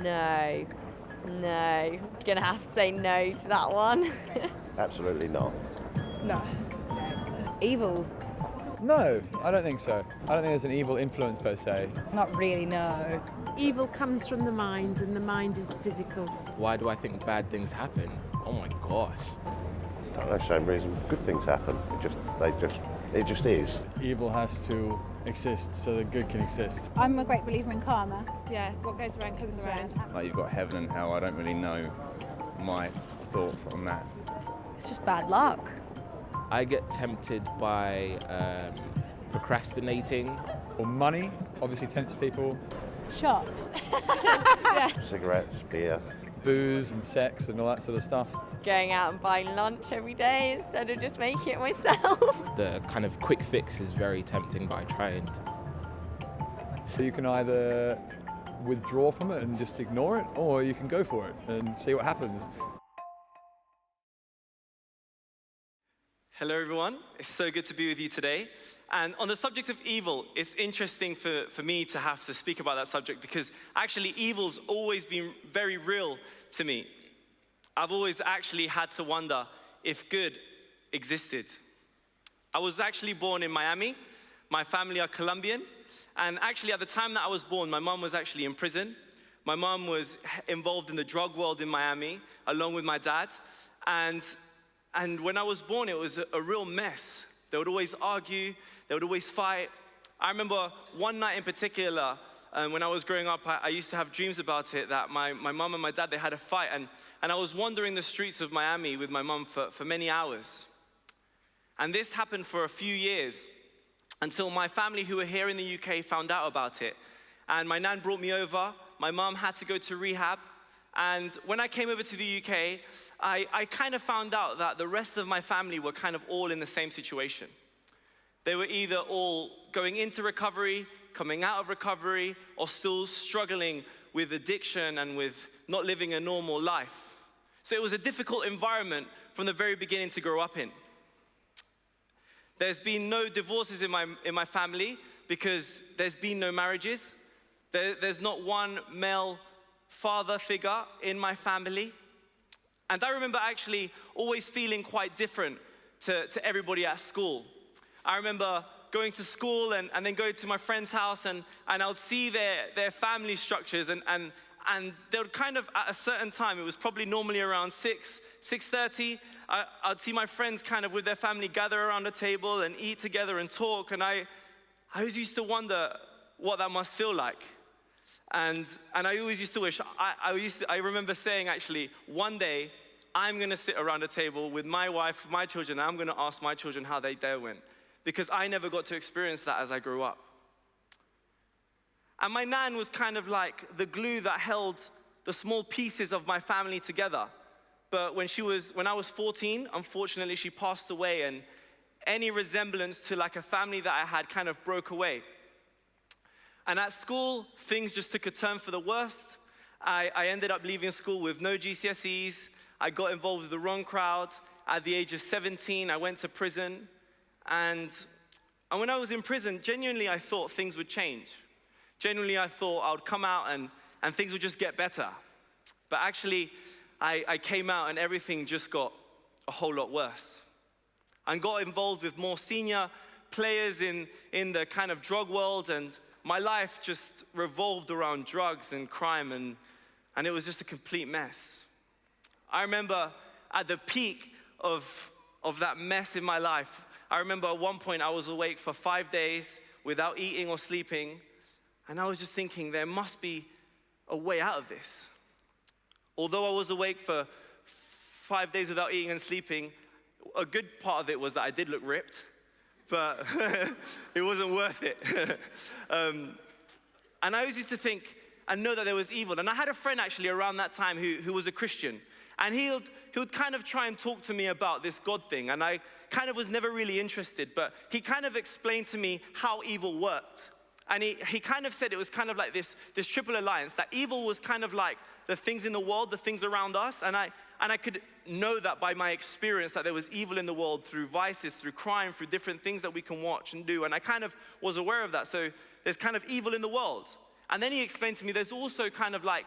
No. Gonna have to say no to that one. Absolutely not. No. Evil? No, I don't think so. I don't think there's an evil influence per se. Not really, no. Evil comes from the mind, and the mind is physical. Why do I think bad things happen? Oh my gosh. I don't know, same reason good things happen. It just is. Evil has to exist so that good can exist. I'm a great believer in karma. Yeah, what goes around comes around. Like you've got heaven and hell, I don't really know my thoughts on that. It's just bad luck. I get tempted by procrastinating. Or money obviously tempts people. Shops. Cigarettes, beer. Booze and sex and all that sort of stuff. Going out and buying lunch every day instead of just making it myself. The kind of quick fix is very tempting, but I try and... So you can either withdraw from it and just ignore it, or you can go for it and see what happens. Hello everyone, it's so good to be with you today. And on the subject of evil, it's interesting for me to have to speak about that subject because actually evil's always been very real to me. I've always actually had to wonder if good existed. I was actually born in Miami. My family are Colombian. And actually at the time that I was born, my mom was actually in prison. My mom was involved in the drug world in Miami, along with my dad. And when I was born, it was a real mess. They would always argue, they would always fight. I remember one night in particular, when I was growing up, I used to have dreams about it, that my mom and my dad, they had a fight. And I was wandering the streets of Miami with my mom for many hours. And this happened for a few years until my family who were here in the UK found out about it. And my nan brought me over. My mom had to go to rehab. And when I came over to the UK, I kind of found out that the rest of my family were kind of all in the same situation. They were either all going into recovery, coming out of recovery, or still struggling with addiction and with not living a normal life. So it was a difficult environment from the very beginning to grow up in. There's been no divorces in my family because there's been no marriages. There's not one male father figure in my family. And I remember actually always feeling quite different to everybody at school. I remember going to school and then going to my friend's house and I would see their family structures and they would kind of, at a certain time, it was probably normally around 6:30, I'd see my friends kind of with their family gather around a table and eat together and talk, and I always used to wonder what that must feel like. And I always used to wish, I remember saying actually, one day, I'm gonna sit around a table with my wife, my children, and I'm gonna ask my children how their day went. Because I never got to experience that as I grew up. And my nan was kind of like the glue that held the small pieces of my family together. But when I was 14, unfortunately, she passed away, and any resemblance to like a family that I had kind of broke away. And at school, things just took a turn for the worst. I ended up leaving school with no GCSEs. I got involved with the wrong crowd. At the age of 17, I went to prison. And when I was in prison, genuinely, I thought things would change. Genuinely, I thought I would come out and things would just get better. But actually, I came out and everything just got a whole lot worse. I got involved with more senior players in the kind of drug world, and my life just revolved around drugs and crime, and it was just a complete mess. I remember at the peak of that mess in my life, I remember at one point I was awake for 5 days without eating or sleeping, and I was just thinking there must be a way out of this. Although I was awake for 5 days without eating and sleeping, a good part of it was that I did look ripped, but it wasn't worth it. And I always used to think and know that there was evil. And I had a friend actually around that time who was a Christian. And he would kind of try and talk to me about this God thing. And I kind of was never really interested, but he kind of explained to me how evil worked. And he kind of said it was kind of like this triple alliance, that evil was kind of like the things in the world, the things around us. And I could know that by my experience that there was evil in the world through vices, through crime, through different things that we can watch and do. And I kind of was aware of that. So there's kind of evil in the world. And then he explained to me there's also kind of like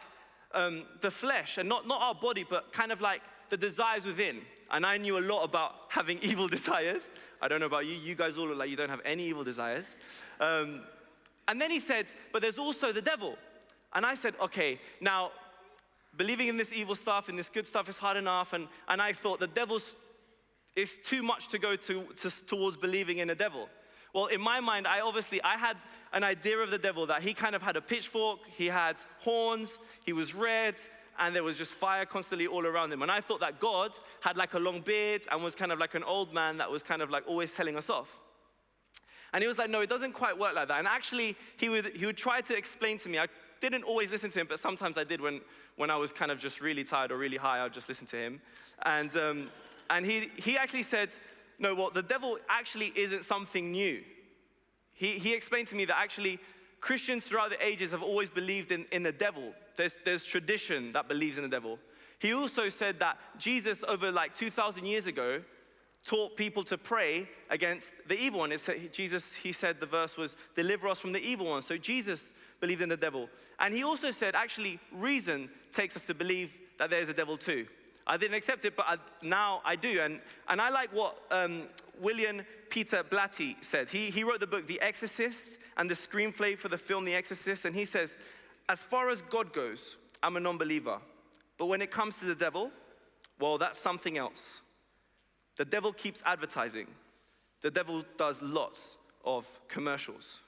the flesh, and not our body, but kind of like the desires within. And I knew a lot about having evil desires. I don't know about you. You guys all look like you don't have any evil desires. And then he said, but there's also the devil. And I said, okay, now, believing in this evil stuff, in this good stuff is hard enough. And I thought the devil's is too much to go towards believing in a devil. Well, in my mind, I had an idea of the devil, that he kind of had a pitchfork, he had horns, he was red, and there was just fire constantly all around him. And I thought that God had like a long beard and was kind of like an old man that was kind of like always telling us off. And he was like, no, it doesn't quite work like that. And actually, he would try to explain to me. I didn't always listen to him, but sometimes I did when I was kind of just really tired or really high, I would just listen to him. And he actually said, no, well, the devil actually isn't something new. He explained to me that actually Christians throughout the ages have always believed in the devil. There's tradition that believes in the devil. He also said that Jesus, over like 2,000 years ago, taught people to pray against the evil one. He said the verse was, deliver us from the evil one. So Jesus believed in the devil. And he also said, actually, reason takes us to believe that there's a devil too. I didn't accept it, but now I do. And I like what William Peter Blatty said. He wrote the book, The Exorcist, and the screenplay for the film, The Exorcist. And he says, as far as God goes, I'm a non-believer. But when it comes to the devil, well, that's something else. The devil keeps advertising. The devil does lots of commercials.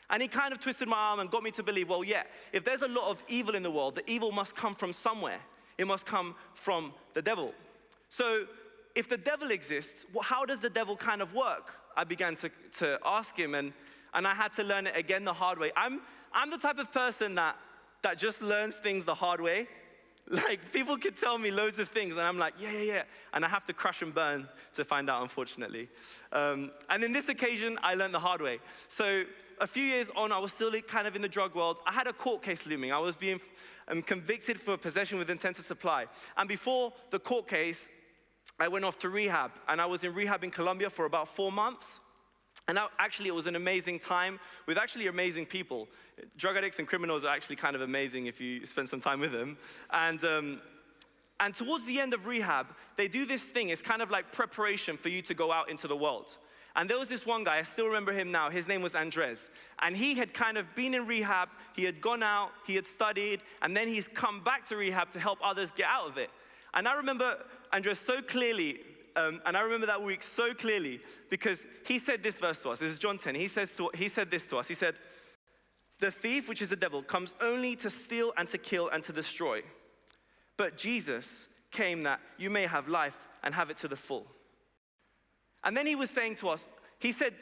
And he kind of twisted my arm and got me to believe, well, yeah, if there's a lot of evil in the world, the evil must come from somewhere. It must come from the devil. So if the devil exists, well, how does the devil kind of work? I began to ask him, and I had to learn it again the hard way. I'm the type of person that just learns things the hard way. Like, people could tell me loads of things, and I'm like, yeah. And I have to crash and burn to find out, unfortunately. And in this occasion, I learned the hard way. So a few years on, I was still kind of in the drug world. I had a court case looming. I was being convicted for possession with intent to supply. And before the court case, I went off to rehab. And I was in rehab in Colombia for about 4 months. And actually, it was an amazing time with actually amazing people. Drug addicts and criminals are actually kind of amazing if you spend some time with them. And towards the end of rehab, they do this thing. It's kind of like preparation for you to go out into the world. And there was this one guy, I still remember him now. His name was Andres. And he had kind of been in rehab. He had gone out, he had studied, and then he's come back to rehab to help others get out of it. And I remember Andres so clearly. And I remember that week so clearly because he said this verse to us. It was John 10. He said this to us. He said, the thief, which is the devil, comes only to steal and to kill and to destroy. But Jesus came that you may have life and have it to the full. And then he was saying to us, he said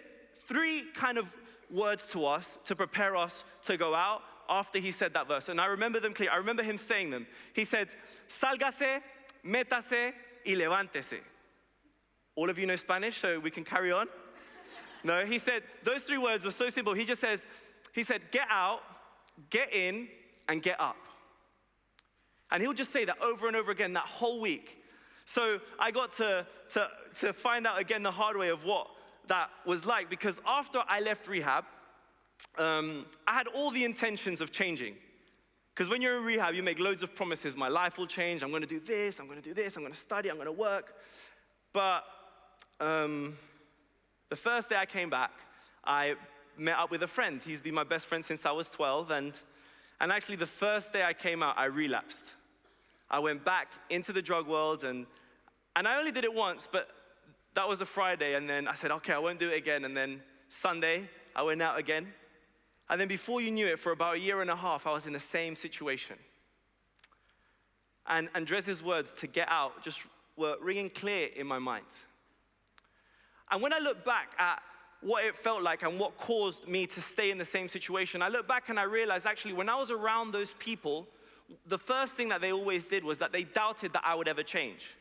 3 kind of words to us to prepare us to go out after he said that verse. And I remember them clearly. I remember him saying them. He said, sálgase, métase y levántese. All of you know Spanish, so we can carry on? No, he said, those 3 words were so simple. He said, get out, get in, and get up. And he'll just say that over and over again that whole week. So I got to find out again the hard way of what that was like, because after I left rehab, I had all the intentions of changing. Because when you're in rehab, you make loads of promises. My life will change. I'm going to do this. I'm going to do this. I'm going to study. I'm going to work. But the first day I came back, I met up with a friend. He's been my best friend since I was 12. And actually, the first day I came out, I relapsed. I went back into the drug world. And I only did it once, but that was a Friday. And then I said, okay, I won't do it again. And then Sunday, I went out again. And then before you knew it, for about 1.5 years, I was in the same situation. And Andres' words to get out just were ringing clear in my mind. And when I look back at what it felt like and what caused me to stay in the same situation, I look back and I realized actually when I was around those people, the first thing that they always did was that they doubted that I would ever change.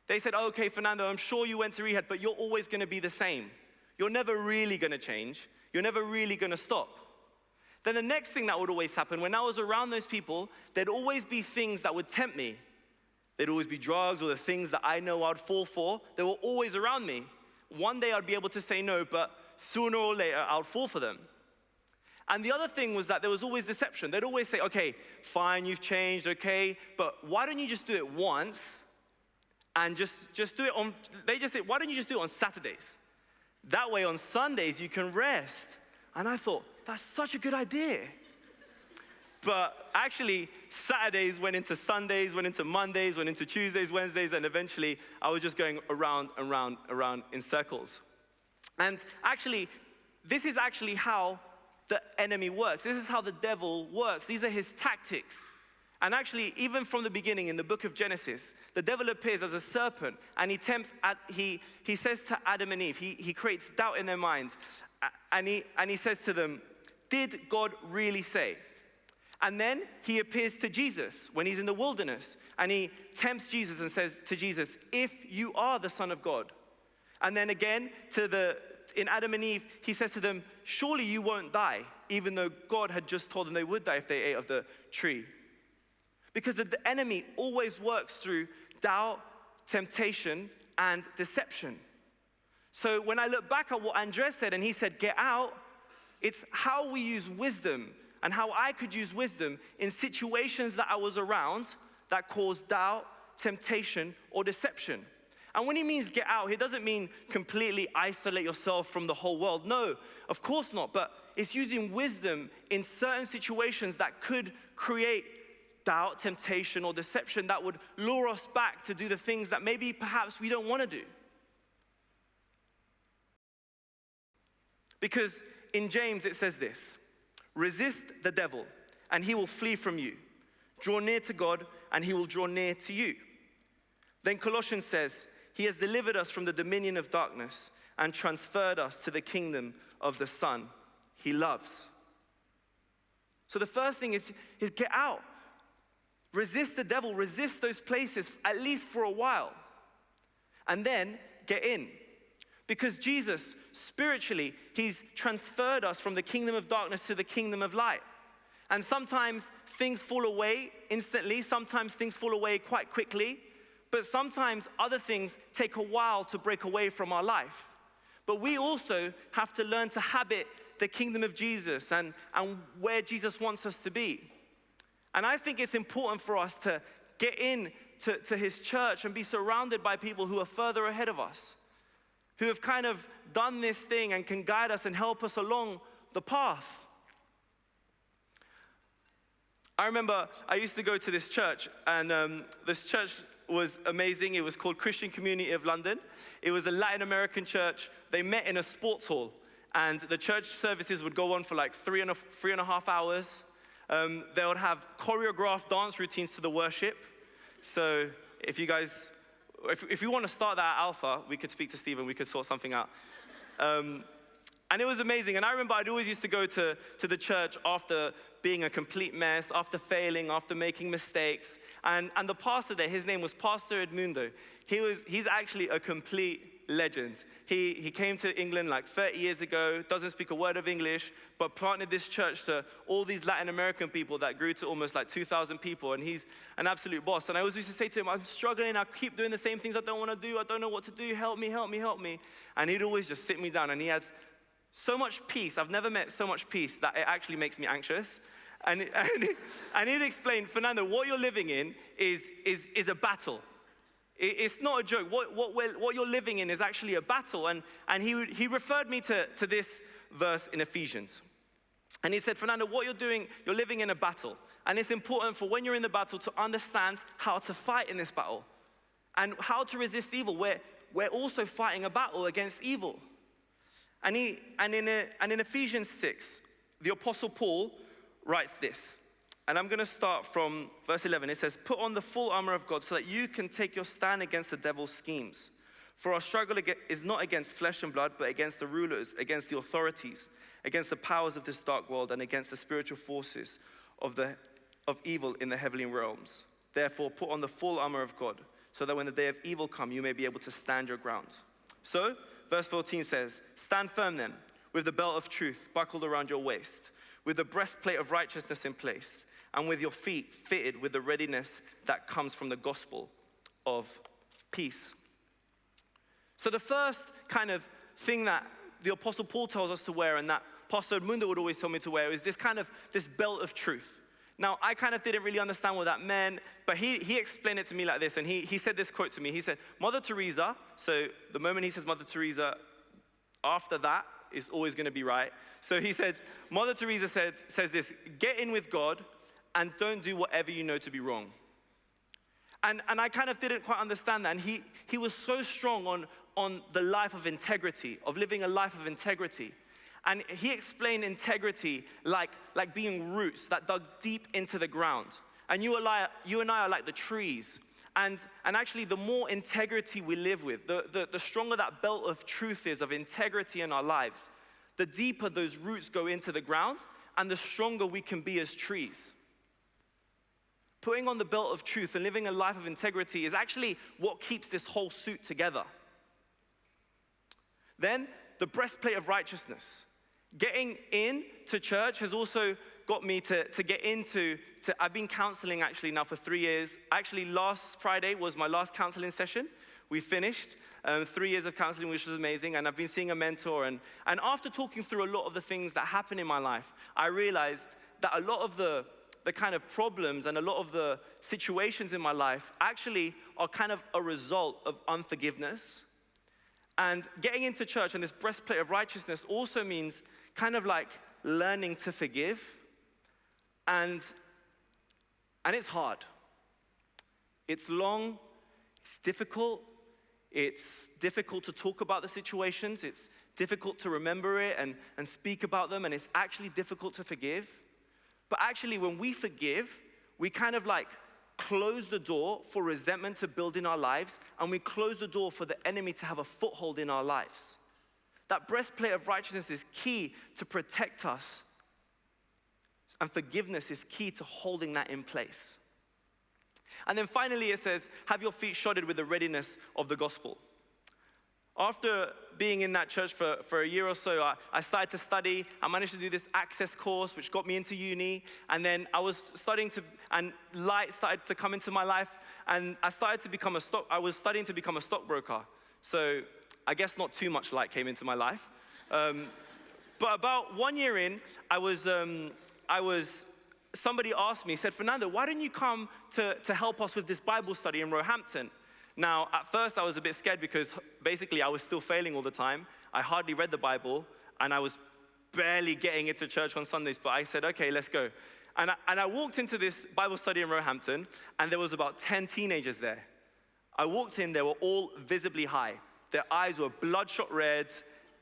They said, okay, Fernando, I'm sure you went to rehab, but you're always going to be the same. You're never really going to change. You're never really going to stop. Then the next thing that would always happen, when I was around those people, there'd always be things that would tempt me. There'd always be drugs or the things that I know I'd fall for. They were always around me. One day I'd be able to say no, but sooner or later I'd fall for them. And the other thing was that there was always deception. They'd always say, okay, fine, you've changed, okay, but why don't you just do it once and just do it on, they just say, why don't you just do it on Saturdays? That way on Sundays you can rest. And I thought, that's such a good idea. But actually, Saturdays went into Sundays, went into Mondays, went into Tuesdays, Wednesdays, and eventually I was just going around and round, around in circles. And actually, this is actually how the enemy works. This is how the devil works. These are his tactics. And actually, even from the beginning in the book of Genesis, the devil appears as a serpent and he says to Adam and Eve, he creates doubt in their minds. And he says to them, did God really say? And then he appears to Jesus when he's in the wilderness and he tempts Jesus and says to Jesus, if you are the Son of God. And then again in Adam and Eve, he says to them, surely you won't die, even though God had just told them they would die if they ate of the tree. Because the enemy always works through doubt, temptation, and deception. So when I look back at what Andres said and he said, get out, it's how we use wisdom and how I could use wisdom in situations that I was around that caused doubt, temptation, or deception. And when he means get out, he doesn't mean completely isolate yourself from the whole world. No, of course not. But it's using wisdom in certain situations that could create doubt, temptation, or deception that would lure us back to do the things that maybe perhaps we don't want to do. Because in James it says this, resist the devil and he will flee from you. Draw near to God and he will draw near to you. Then Colossians says, he has delivered us from the dominion of darkness and transferred us to the kingdom of the Son he loves. So the first thing is get out. Resist the devil, resist those places, at least for a while. And then get in. Because Jesus, spiritually, he's transferred us from the kingdom of darkness to the kingdom of light. And sometimes things fall away instantly, sometimes things fall away quite quickly, but sometimes other things take a while to break away from our life. But we also have to learn to habit the kingdom of Jesus and where Jesus wants us to be. And I think it's important for us to get in to his church and be surrounded by people who are further ahead of us, who have kind of done this thing and can guide us and help us along the path. I remember I used to go to this church, and this church was amazing. It was called Christian Community of London. It was a Latin American church. They met in a sports hall, and the church services would go on for like three and a half hours. They would have choreographed dance routines to the worship. So if you guys, if you want to start that at Alpha, we could speak to Stephen, we could sort something out. And it was amazing. And I remember I'd always used to go to the church after being a complete mess, after failing, after making mistakes. And the pastor there, his name was Pastor Edmundo. He's actually a complete legend. He came to England like 30 years ago, doesn't speak a word of English, but planted this church to all these Latin American people that grew to almost like 2,000 people, and he's an absolute boss. And I always used to say to him, I'm struggling, I keep doing the same things I don't want to do, I don't know what to do, help me, help me, help me. And he'd always just sit me down, and he has so much peace. I've never met so much peace that it actually makes me anxious. And he'd explain, Fernando, what you're living in is a battle. It's not a joke. What you're living in is actually a battle. And he referred me to this verse in Ephesians. And he said, Fernando, what you're doing, you're living in a battle. And it's important for when you're in the battle to understand how to fight in this battle and how to resist evil. We're also fighting a battle against evil. And in Ephesians 6, the Apostle Paul writes this. And I'm going to start from verse 11. It says, put on the full armor of God so that you can take your stand against the devil's schemes. For our struggle is not against flesh and blood, but against the rulers, against the authorities, against the powers of this dark world, and against the spiritual forces of evil in the heavenly realms. Therefore, put on the full armor of God so that when the day of evil come, you may be able to stand your ground. So, verse 14 says, stand firm then, with the belt of truth buckled around your waist, with the breastplate of righteousness in place, and with your feet fitted with the readiness that comes from the gospel of peace. So the first kind of thing that the Apostle Paul tells us to wear, and that Pastor Edmundo would always tell me to wear is this belt of truth. Now, I kind of didn't really understand what that meant, but he explained it to me like this, and he said this quote to me. He said, Mother Teresa, so the moment he says Mother Teresa, after that is always going to be right. So he said, Mother Teresa says this, get in with God and don't do whatever you know to be wrong. And I kind of didn't quite understand that. And he was so strong on the life of integrity, of living a life of integrity. And he explained integrity like being roots that dug deep into the ground. And you and I are like the trees. And actually, the more integrity we live with, the stronger that belt of truth is, of integrity in our lives, the deeper those roots go into the ground, and the stronger we can be as trees. Putting on the belt of truth and living a life of integrity is actually what keeps this whole suit together. Then, the breastplate of righteousness. Getting into church has also got me to get into, I've been counseling actually now for 3 years. Actually, last Friday was my last counseling session. We finished 3 years of counseling, which was amazing, and I've been seeing a mentor. And after talking through a lot of the things that happen in my life, I realized that a lot of the kind of problems and a lot of the situations in my life actually are kind of a result of unforgiveness. And getting into church and this breastplate of righteousness also means kind of like learning to forgive. And it's hard. It's long, it's difficult to talk about the situations, it's difficult to remember it and speak about them, and it's actually difficult to forgive. But actually, when we forgive, we kind of like close the door for resentment to build in our lives, and we close the door for the enemy to have a foothold in our lives. That breastplate of righteousness is key to protect us, and forgiveness is key to holding that in place. And then finally it says, have your feet shodded with the readiness of the gospel. After being in that church for a year or so, I started to study. I managed to do this access course, which got me into uni. And then I was studying and light started to come into my life. And I was studying to become a stockbroker. So I guess not too much light came into my life. But about 1 year in, somebody asked me, said, Fernando, why don't you come to help us with this Bible study in Roehampton? Now, at first I was a bit scared because basically I was still failing all the time. I hardly read the Bible, and I was barely getting into church on Sundays, but I said, okay, let's go. And I walked into this Bible study in Roehampton, and there was about 10 teenagers there. I walked in, they were all visibly high. Their eyes were bloodshot red,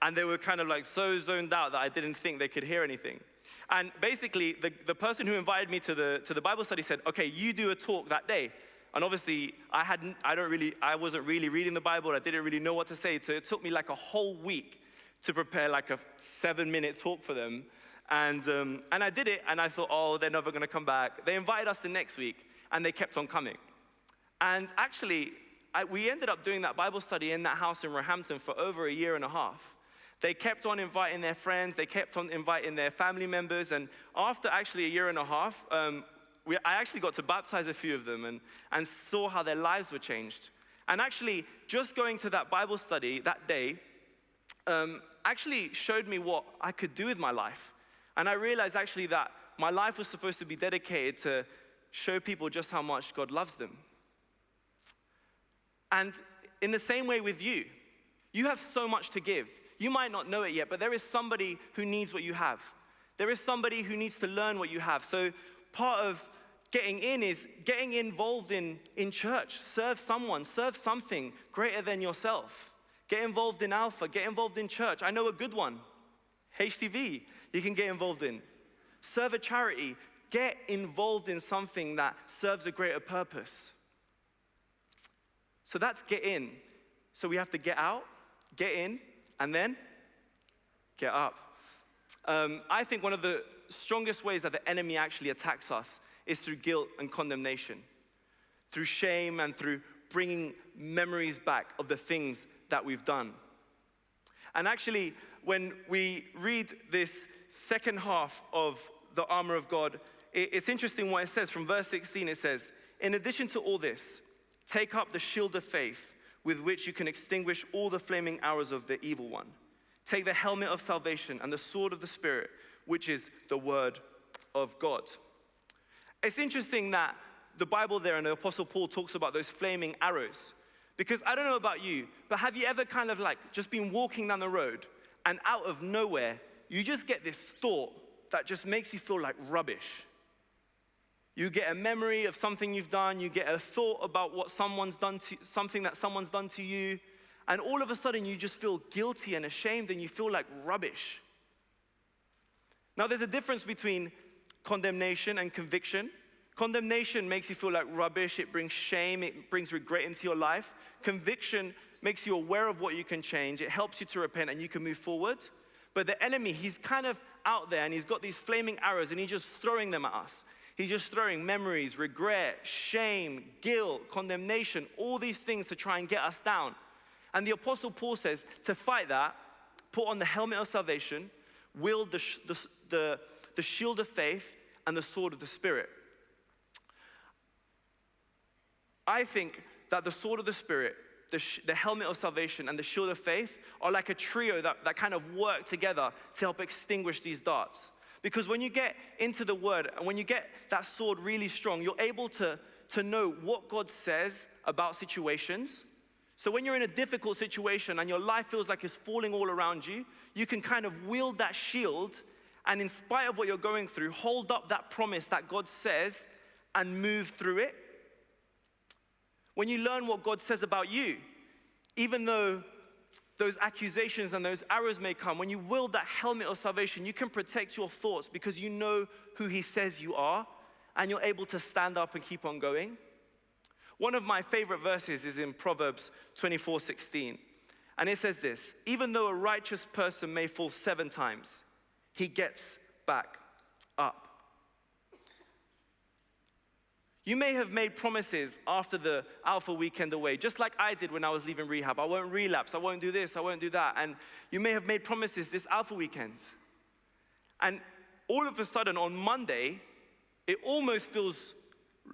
and they were kind of like so zoned out that I didn't think they could hear anything. And basically, the person who invited me to the Bible study said, okay, you do a talk that day. And obviously, I wasn't really reading the Bible. I didn't really know what to say. So it took me like a whole week to prepare like a 7-minute talk for them. And I did it, and I thought, oh, they're never gonna come back. They invited us the next week, and they kept on coming. And actually, we ended up doing that Bible study in that house in Roehampton for over a year and a half. They kept on inviting their friends. They kept on inviting their family members. And after actually a year and a half, I actually got to baptize a few of them and saw how their lives were changed. And actually, just going to that Bible study that day actually showed me what I could do with my life. And I realized actually that my life was supposed to be dedicated to show people just how much God loves them. And in the same way with you, you have so much to give. You might not know it yet, but there is somebody who needs what you have. There is somebody who needs to learn what you have. So part of getting in is getting involved in church. Serve someone, serve something greater than yourself. Get involved in Alpha, get involved in church. I know a good one, HTV, you can get involved in. Serve a charity, get involved in something that serves a greater purpose. So that's get in. So we have to get out, get in, and then get up. I think one of the strongest ways that the enemy actually attacks us is through guilt and condemnation, through shame and through bringing memories back of the things that we've done. And actually, when we read this second half of the armor of God, it's interesting what it says. From verse 16, it says, in addition to all this, take up the shield of faith with which you can extinguish all the flaming arrows of the evil one. Take the helmet of salvation and the sword of the Spirit, which is the word of God. It's interesting that the Bible there and the Apostle Paul talks about those flaming arrows. Because I don't know about you, but have you ever kind of like just been walking down the road and out of nowhere, you just get this thought that just makes you feel like rubbish? You get a memory of something you've done, you get a thought about what someone's done to, something that someone's done to you, and all of a sudden you just feel guilty and ashamed and you feel like rubbish. Now there's a difference between condemnation and conviction. Condemnation makes you feel like rubbish, it brings shame, it brings regret into your life. Conviction makes you aware of what you can change, it helps you to repent and you can move forward. But the enemy, he's kind of out there and he's got these flaming arrows and he's just throwing them at us. He's just throwing memories, regret, shame, guilt, condemnation, all these things to try and get us down. And the Apostle Paul says, to fight that, put on the helmet of salvation, wield the shield of faith, and the sword of the Spirit. I think that the sword of the Spirit, the helmet of salvation, and the shield of faith are like a trio that kind of work together to help extinguish these darts. Because when you get into the word, and when you get that sword really strong, you're able to know what God says about situations. So when you're in a difficult situation and your life feels like it's falling all around you, you can kind of wield that shield and in spite of what you're going through, hold up that promise that God says and move through it. When you learn what God says about you, even though those accusations and those arrows may come, when you wield that helmet of salvation, you can protect your thoughts because you know who he says you are and you're able to stand up and keep on going. One of my favorite verses is in Proverbs 24:16. And it says this, even though a righteous person may fall 7 times, he gets back up. You may have made promises after the Alpha Weekend away, just like I did when I was leaving Rehab. I won't relapse, I won't do this, I won't do that. And you may have made promises this Alpha Weekend. And all of a sudden on Monday, it almost feels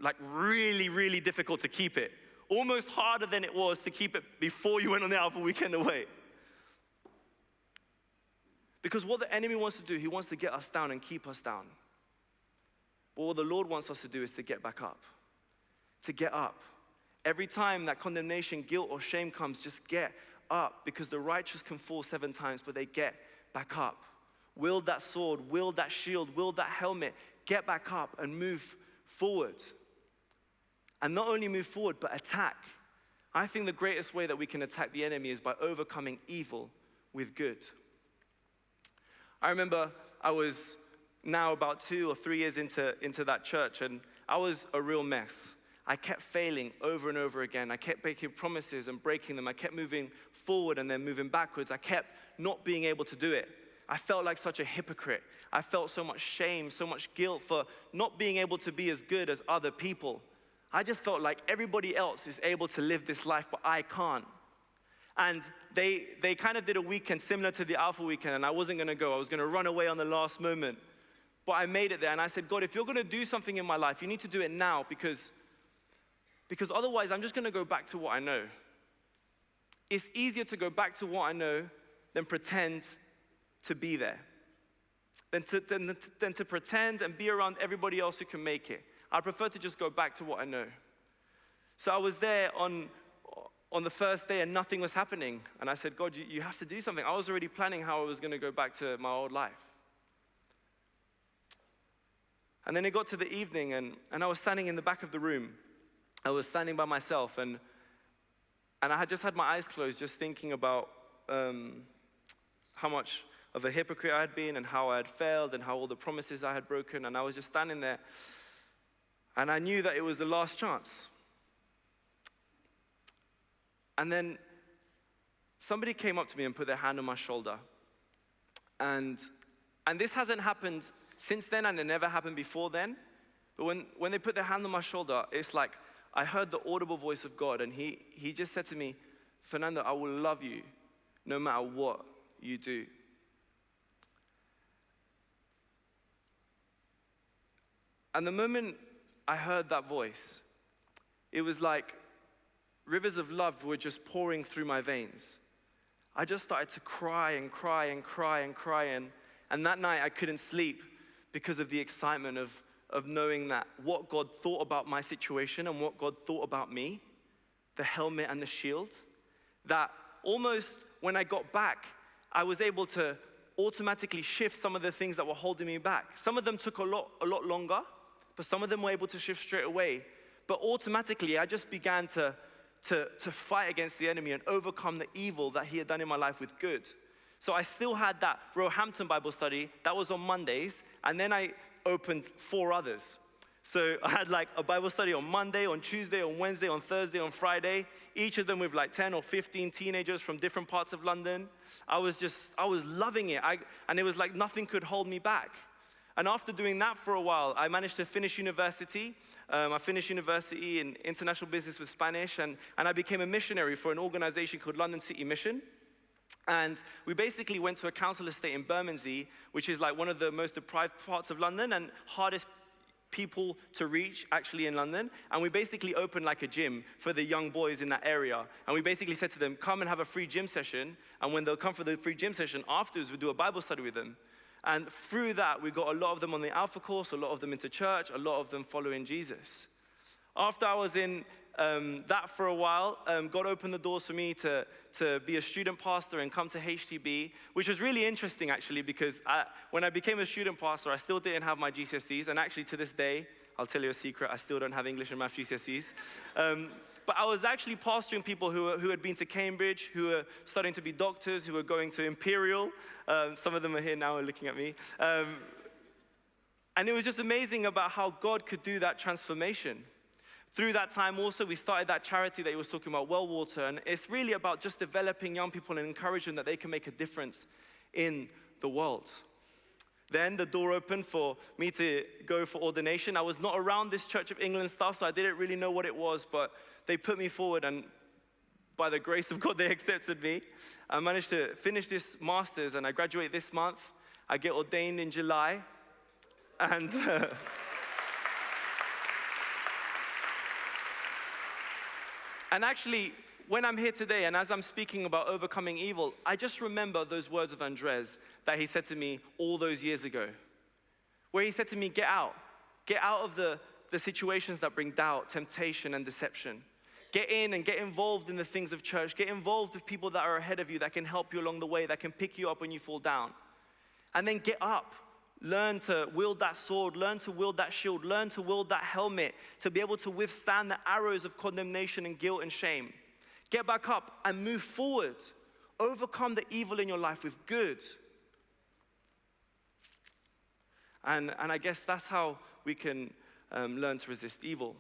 like really, really difficult to keep it. Almost harder than it was to keep it before you went on the Alpha Weekend away. Because what the enemy wants to do, he wants to get us down and keep us down. But what the Lord wants us to do is to get back up. To get up. Every time that condemnation, guilt, or shame comes, just get up. Because the righteous can fall 7 times, but they get back up. Wield that sword, wield that shield, wield that helmet. Get back up and move forward. And not only move forward, but attack. I think the greatest way that we can attack the enemy is by overcoming evil with good. I remember I was now about 2 or 3 years into that church, and I was a real mess. I kept failing over and over again. I kept making promises and breaking them. I kept moving forward and then moving backwards. I kept not being able to do it. I felt like such a hypocrite. I felt so much shame, so much guilt for not being able to be as good as other people. I just felt like everybody else is able to live this life, but I can't. And they kind of did a weekend similar to the Alpha Weekend, and I wasn't gonna go. I was gonna run away on the last moment. But I made it there, and I said, God, if you're gonna do something in my life, you need to do it now, because otherwise I'm just gonna go back to what I know. It's easier to go back to what I know than pretend to be there. Than to pretend and be around everybody else who can make it. I prefer to just go back to what I know. So I was there on the first day and nothing was happening. And I said, God, you have to do something. I was already planning how I was going to go back to my old life. And then it got to the evening and I was standing in the back of the room. I was standing by myself and I had just had my eyes closed, just thinking about how much of a hypocrite I had been and how I had failed and how all the promises I had broken. And I was just standing there. And I knew that it was the last chance. And then somebody came up to me and put their hand on my shoulder. And this hasn't happened since then, and it never happened before then. But when they put their hand on my shoulder, it's like I heard the audible voice of God, and he just said to me, Fernando, I will love you no matter what you do. And the moment I heard that voice, it was like rivers of love were just pouring through my veins. I just started to cry and cry and cry and cry. And that night I couldn't sleep because of the excitement of knowing that what God thought about my situation and what God thought about me, the helmet and the shield, that almost when I got back, I was able to automatically shift some of the things that were holding me back. Some of them took a lot longer, but some of them were able to shift straight away. But automatically, I just began to fight against the enemy and overcome the evil that he had done in my life with good. So I still had that Roehampton Bible study. That was on Mondays. And then I opened 4 others. So I had like a Bible study on Monday, on Tuesday, on Wednesday, on Thursday, on Friday. Each of them with like 10 or 15 teenagers from different parts of London. I was loving it. And it was like nothing could hold me back. And after doing that for a while, I managed to finish university. I finished university in international business with Spanish, and I became a missionary for an organization called London City Mission. And we basically went to a council estate in Bermondsey, which is like one of the most deprived parts of London and hardest people to reach actually in London. And we basically opened like a gym for the young boys in that area. And we basically said to them, come and have a free gym session. And when they'll come for the free gym session, afterwards we'll do a Bible study with them. And through that, we got a lot of them on the Alpha course, a lot of them into church, a lot of them following Jesus. After I was in that for a while, God opened the doors for me to be a student pastor and come to HTB, which was really interesting actually, because when I became a student pastor, I still didn't have my GCSEs, and actually to this day, I'll tell you a secret, I still don't have English and math GCSEs. But I was actually pastoring people who had been to Cambridge, who were studying to be doctors, who were going to Imperial. Some of them are here now and looking at me. And it was just amazing about how God could do that transformation. Through that time also, we started that charity that he was talking about, Well Water. And it's really about just developing young people and encouraging them that they can make a difference in the world. Then the door opened for me to go for ordination. I was not around this Church of England stuff, so I didn't really know what it was, but they put me forward, and by the grace of God, they accepted me. I managed to finish this master's, and I graduate this month. I get ordained in July, and and actually, when I'm here today, and as I'm speaking about overcoming evil, I just remember those words of Andres that he said to me all those years ago, where he said to me, get out of the situations that bring doubt, temptation, and deception. Get in and get involved in the things of church. Get involved with people that are ahead of you, that can help you along the way, that can pick you up when you fall down. And then get up. Learn to wield that sword. Learn to wield that shield. Learn to wield that helmet to be able to withstand the arrows of condemnation and guilt and shame. Get back up and move forward. Overcome the evil in your life with good. And I guess that's how we can learn to resist evil.